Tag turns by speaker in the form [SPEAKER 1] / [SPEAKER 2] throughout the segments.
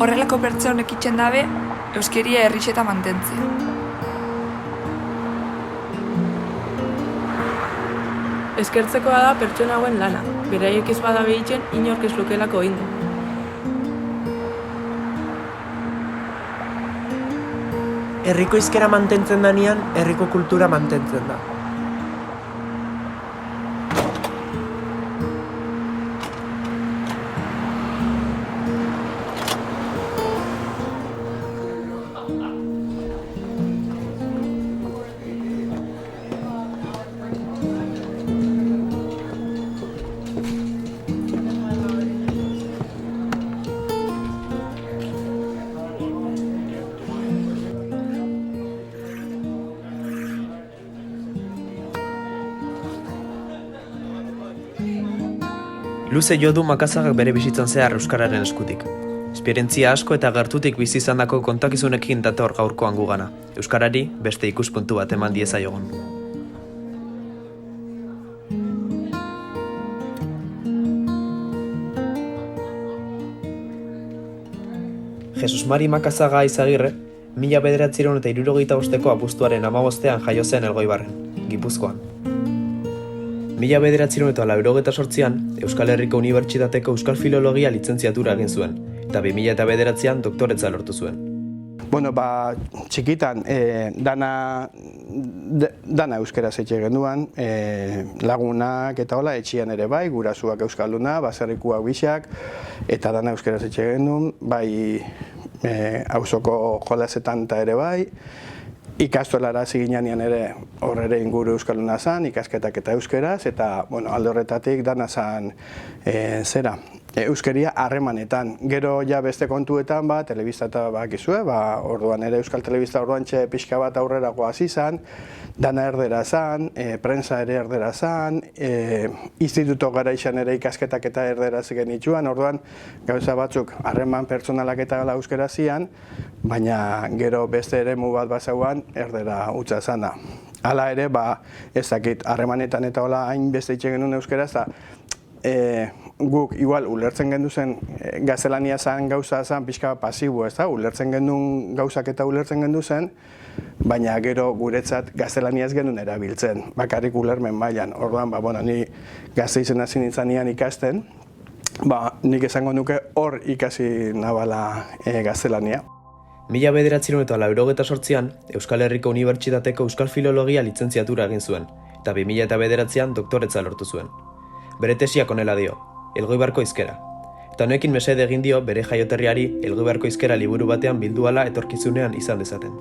[SPEAKER 1] Horrelako pertsonek itxen dabe, euskeria herrixeta mantentzea.
[SPEAKER 2] Eskertzekoa da pertsona hauen lana, beraiek ez bada behitzen inork ez lukelako ingo.
[SPEAKER 3] Herriko hizkera mantentzen danean, herriko kultura mantentzen da. Luze jo du Makazagak bere bizitzan zehar euskararen eskutik. Esperientzia asko eta gertutik bizi izandako kontakizunekin dator gaurkoan gugana. Euskarari beste ikuspuntu bat eman diezaiogun. Jesus Mari Makazaga Izagirre, 1975ko abuztuaren 15ean jaio zen Elgoibarren, Gipuzkoan. 1998an Euskal Herriko Unibertsitateko Euskal Filologia lizentziatura egin zuen, eta 2009an doktoretza lortu zuen.
[SPEAKER 4] Txikitan dana euskaraz etxe genduan, lagunak eta hola etxian ere bai, gurasuak euskalduna, baserrikuak bixak, eta dana euskaraz etxe gendun, bai auzoko jolasetan eta ere bai, ikastolara ziginean ere horre inguru euskalduna zan, ikasketak eta euskeraz, eta alde horretatik dana zan euskeria harremanetan. Gero ja beste kontuetan telebista eta bakizue, orduan ere Euskal Telebista orduan txe pixka bat aurrera goaz izan, dana erdera zan, prensa ere erdera zan, instituto garaixan ere ikasketak eta erdera zigen itxuan, orduan gauza batzuk harreman pertsonalak eta gala euskera zian, baina gero beste eremu bat bazauan erdera utza zana. Hala ere, ez dakit, harremanetan eta hola hain beste itxe genuen euskera, guk igual ulertzen gendu zen gaztelania zan gauza zan pixka pasibo, ez da? Ulertzen gendun gauzak eta ulertzen gendu zen, baina gero guretzat gaztelania ez genuen erabiltzen, bakarrik ulermen mailan. Orduan, ni gazte izen hasi nintzanean ikasten, nik esango nuke hor ikasi nabala gaztelania.
[SPEAKER 3] 1998an Euskal Herriko Unibertsitateko Euskal Filologia lizentziatura egin zuen, eta 2009an doktoretza lortu zuen. Bere tesiak honela dio, Elgoibarko hizkera. Eta honekin mesede egin dio bere jaioterriari Elgoibarko hizkera liburu batean bilduala etorkizunean izan dezaten.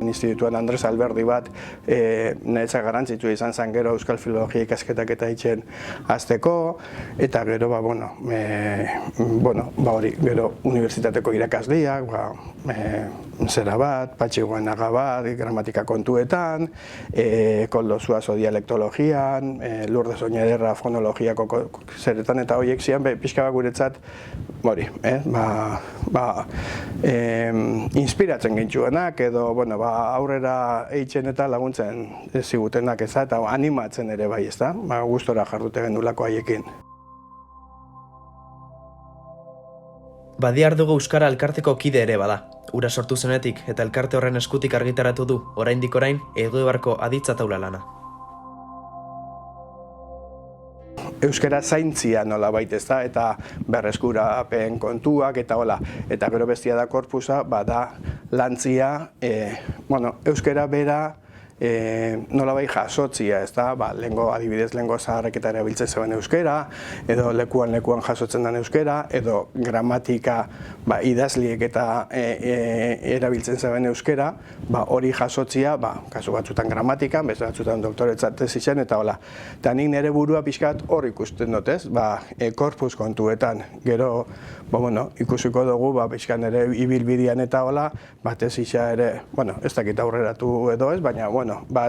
[SPEAKER 4] Institutuan Andres Alberdi bat niretzat garrantzitsu izan zen gero Euskal Filologia ikasketak eta itxen azteko, eta gero, gero unibertsitateko irakasleak, zera bat, Patxi Guenaga bat, gramatika kontuetan, Koldo Zuazo dialektologian, Lourdes Oñederra fonologiako zeretan, eta horiek zian, pixka bat guretzat, inspiratzen gintzuenak, edo, aurrera eitzen eta laguntzen zigutenak ez da, eta animatzen ere bai ez da, gustora jardute gendulako haiekin.
[SPEAKER 3] Badiar dugu Euskara elkarteko kide ere bada. Ura sortu zenetik eta elkarte horren eskutik argitaratu du, oraindik orain, Elgoibarko aditza taula lana.
[SPEAKER 4] Euskara zaintzia nolabait ez da, eta berreskurapen kontuak eta hola. Eta gero bestia da korpusa, da lantzia, euskara bera nolabait jasotzia, ez da, adibidez lehengo zaharrek eta erabiltzen zeben euskara, edo lekuan jasotzen den euskara, edo gramatika idazliek eta erabiltzen zeben euskara, hori jasotzia, kasu batzutan gramatikan, beste batzutan doktoretza tesitzen, eta hola. Eta nik nire burua pixkat hor ikusten dut, ez, korpus kontuetan, gero, ikusiko dugu, pixkan ere ibilbidean eta hola, tesisa ere, ez dakit aurreratu edo ez, baina,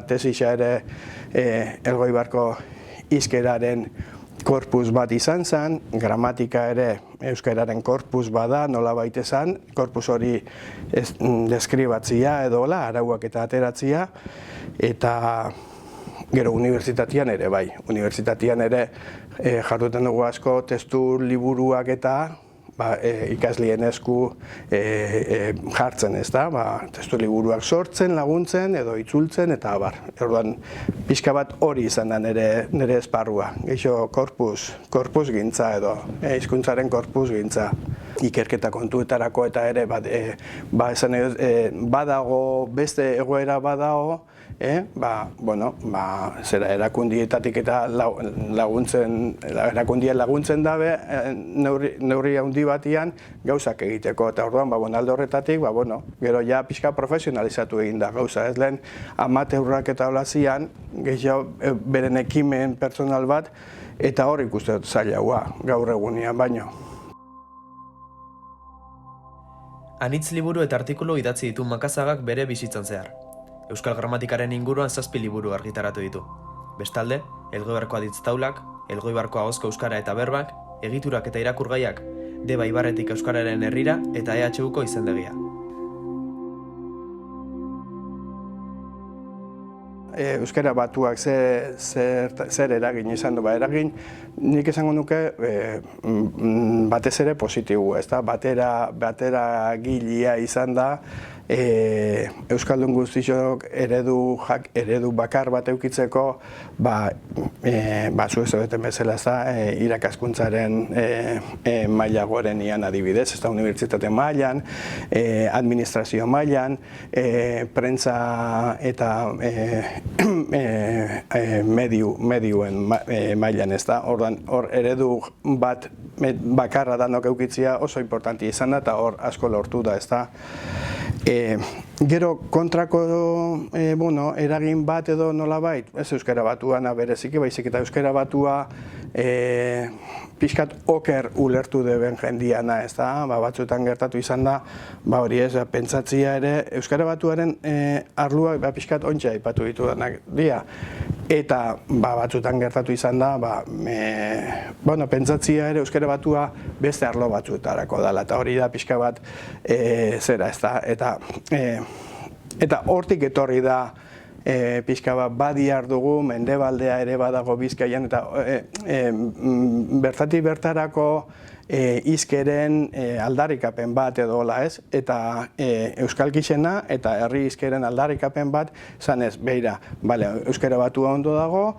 [SPEAKER 4] tesisa ere Elgoibarko hizkeraren korpus bat izan zen, gramatika ere euskararen korpus bada, nola baita zen, korpus hori deskribatzia edo hola, arauak eta ateratzia, eta gero unibertsitatean ere bai. Unibertsitatean ere jarduten dugu asko testu liburuak eta ikaslien esku jartzen, ez da, testu liburuak sortzen, laguntzen edo itzultzen eta abar. Orduan, pixka bat hori izan da nire esparrua. Geixo korpus gintza edo hizkuntzaren korpus gintza. Ikerketa kontuetarako eta ere badago, beste egoera badago, erakundietatik eta erakundien laguntzen dabe neurri handi batian gauzak egiteko. Eta orduan, alde horretatik, gero ja pixka profesionalizatu egin da gauza. Ez lehen amateurrak eta hola zian, gehiago beren ekimen pertsonal bat, eta hor ikuste dut zailagoa gaur egunean baino.
[SPEAKER 3] Anitz liburu eta artikulu idatzi ditu Makazagak bere bizitzan zehar. Euskal gramatikaren inguruan 7 liburu argitaratu ditu. Bestalde, Elgoibarko aditz taulak, Elgoibarko ahozko euskara eta berbak, egiturak eta irakurgaiak, Deba Ibarretik euskararen herrira eta EHUko izendegia.
[SPEAKER 4] Euskara batuak zer eragin izan du, eragin nik esango nuke batez ere positibo, ez da, batera gilea izan da, Euskaldun guztiok eredu bakar bat eukitzeko, zu ez duten bezala, ez da, irakaskuntzaren maila gorenian adibidez, ez da, unibertsitate mailan, administrazio mailan, prentza eta medioen mailan, ez da, hor eredu bat bakarra danok eukitzia oso importanti izan da eta hor asko lortu da, ez da. Gero kontrako eragin bat edo nolabait, ez euskara batuan bereziki, baizik eta euskara batua pixkat oker ulertu deben jendiana, ez da, batzuetan gertatu izan da, hori ez, pentsatzia ere, euskara batuaren arluak pixkat ontsa aipatu ditudanak dira. Eta batzuetan gertatu izan da, pentsatzia ere euskara batua beste arlo batzuetarako dela, eta hori da pixka bat zera, ez da, eta hortik etorri da pixka bat badiar dugu, mendebaldea ere badago Bizkaian, eta bertatik bertarako hizkeren aldarrikapen bat edo hola ez, eta euskalkizena eta herri hizkeren aldarrikapen bat, zanez, beira, euskara batua ondo dago,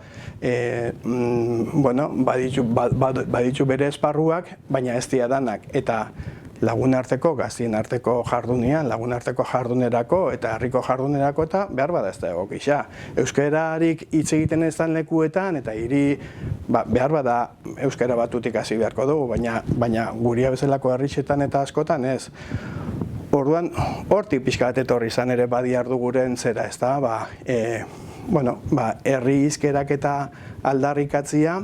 [SPEAKER 4] baditu bere esparruak, baina ez dira danak, eta lagunarteko, gaztien arteko jardunean, lagunarteko jardunerako eta herriko jardunerako eta behar bada ez da egokisa. Euskararik hitz egiten ez den lekuetan eta behar bada euskara batutik hasi beharko dugu, baina guria bezalako herritxetan eta askotan ez. Orduan, hortik pixka bat etorri izan ere badiar duguren zera ez da, herri hizkerak eta aldarrikatzia,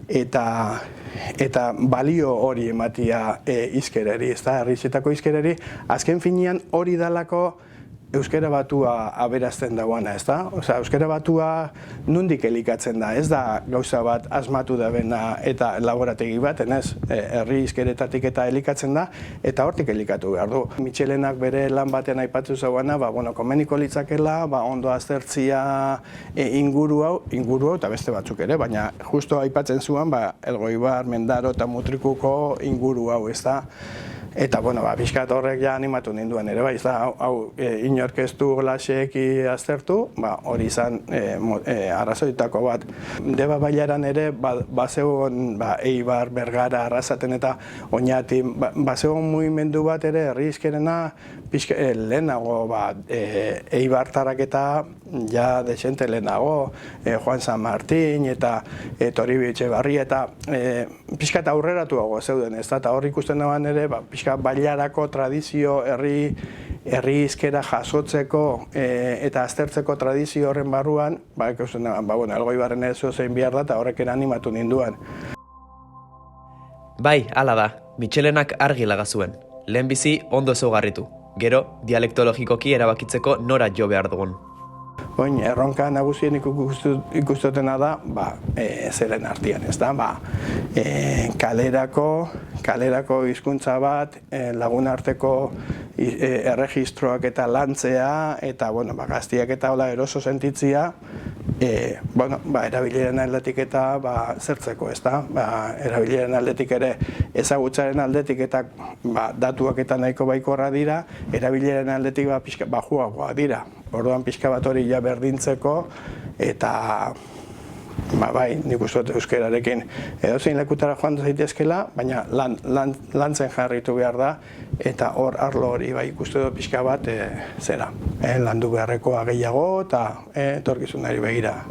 [SPEAKER 4] eta balio hori ematia hizkerari, ez da, herritxetako hizkerari, azken finean hori dalako euskara batua aberazten dagoana, ez da? Euskara batua nondik elikatzen da, ez da gauza bat asmatu da bena eta laborategi bat, herri hizkeretatik eta elikatzen da, eta hortik elikatu behar du. Mitxelenak bere lan batean aipatu zauana, komeniko litzakela, ondo aztertzia inguru hau, eta beste batzuk ere, baina justo aipatzen zuen, Elgoibar, Mendaro eta Mutrikuko inguru hau, ez da? Eta, pixkat horrek ja animatu ninduen ere, ez da, hau inork ez du glaseeki aztertu, hori izan arrazoitako bat. Deba bailaran ere, bazegon Eibar, Bergara, Arrasaten eta Oñati, bazegon mugimendu bat ere, herri hizkerena, lehenago, Eibartarrak eta ja desente lehenago, Juan San Martín eta Toribio Etxebarria eta pixkat aurreratuago zeuden, ez da, eta hor ikusten dagoen ere, pixkat bailarako tradizio herri hizkera jasotzeko eta aztertzeko tradizio horren barruan, ikusten dagoen, Elgoibarren ez zein behar da, eta horrek animatu ninduen.
[SPEAKER 3] Bai, hala da, Mitxelenak argi laga zuen, lehenbizi ondo ezaugarritu, gero dialektologikoki erabakitzeko nora jo behar dugun.
[SPEAKER 4] Erronka nagusien ikustotena da, zeren artean, ez da, kalerako hizkuntza bat, lagunarteko erregistroak eta lantzea, eta gaztiak eta eroso sentitzia, erabileren aldetik eta zertzeko, ez da? Erabileren aldetik ere ezagutzaren aldetik eta datuak eta nahiko baikorra dira, erabileren aldetik bajuagoa dira. Orduan pixka bat hori ja berdintzeko eta nik uste dut euskararekin edozein lekutara joan zaitezkela, baina lantzen jarritu behar da eta hor arlo hori ikuste dut pixka bat landu beharrekoa gehiago eta etorkizunari begira.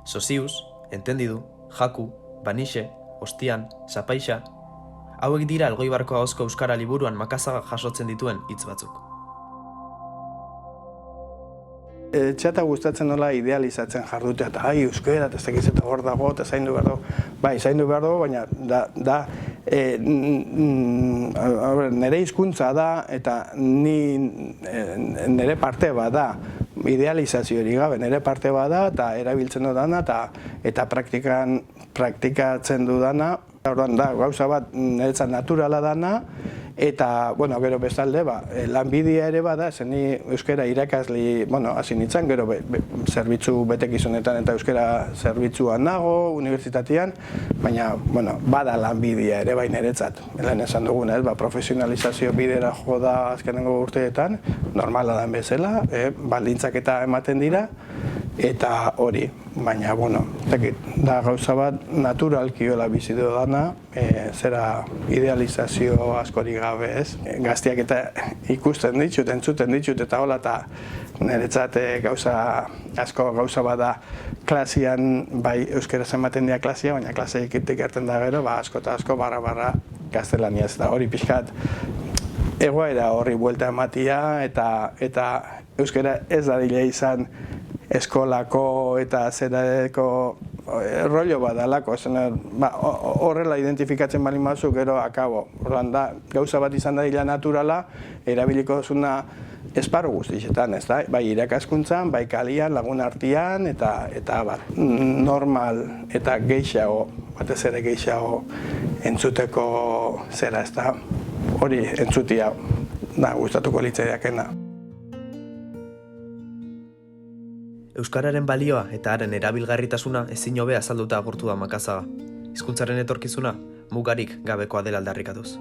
[SPEAKER 3] Soziuz, entendidu, jaku, banixe, ostian, zapaixa, hauek dira Elgoibarko ahozko euskara liburuan Makazagak jasotzen dituen hitz batzuk.
[SPEAKER 4] Txata gustatzen nola idealizatzen jardutea, eta euskera, eta ez dakiz eta hor dago, eta zaindu behar dago. Zaindu behar dago, baina nire hizkuntza da, eta nire parte bada, idealizazio hori gabe, nire parte bada, eta erabiltzen dudana, eta praktikatzen dudana. Gauza bat niretzat naturala dana, eta, gero bestalde, lanbidea ere bada, zen ni euskara irakasli, hasi nintzen, gero zerbitzu betekizunetan eta euskara zerbitzuan nago, unibertsitatean, baina, bada lanbidea ere bai niretzat. Lehen esan dugun, profesionalizazio bidera jo da azkenengo urteetan, normala den bezala, baldintzak eta ematen dira, eta hori, baina, da gauza bat naturalki hola bizitu dana, zera idealizazio askorik gabe ez. Gaztiak eta ikusten ditut, entzuten ditut, eta hola, eta niretzat gauza bat da klasian, bai euskaraz ematen dira klasia, baina klasia ikitik erten da gero, asko eta asko barra gaztelaniaz, eta hori pixkat egoera horri buelta ematia, eta euskara ez dadila izan eskolako eta zerako rollo badalako, horrela identifikatzen bali mazu, gero akabo. Gauza bat izan dadila naturala, erabiliko duzuna esparru guztietan, ez da? Bai irakaskuntzan, bai kalian, lagun artean, eta normal eta gehiago, batez ere gehiago entzuteko zera, ez da? Hori entzutia gustatuko litzaideakena.
[SPEAKER 3] Euskararen balioa eta haren erabilgarritasuna ezin hobea azalduta agurtu da Makazaga. Hizkuntzaren etorkizuna mugarik gabekoa dela aldarrikatuz.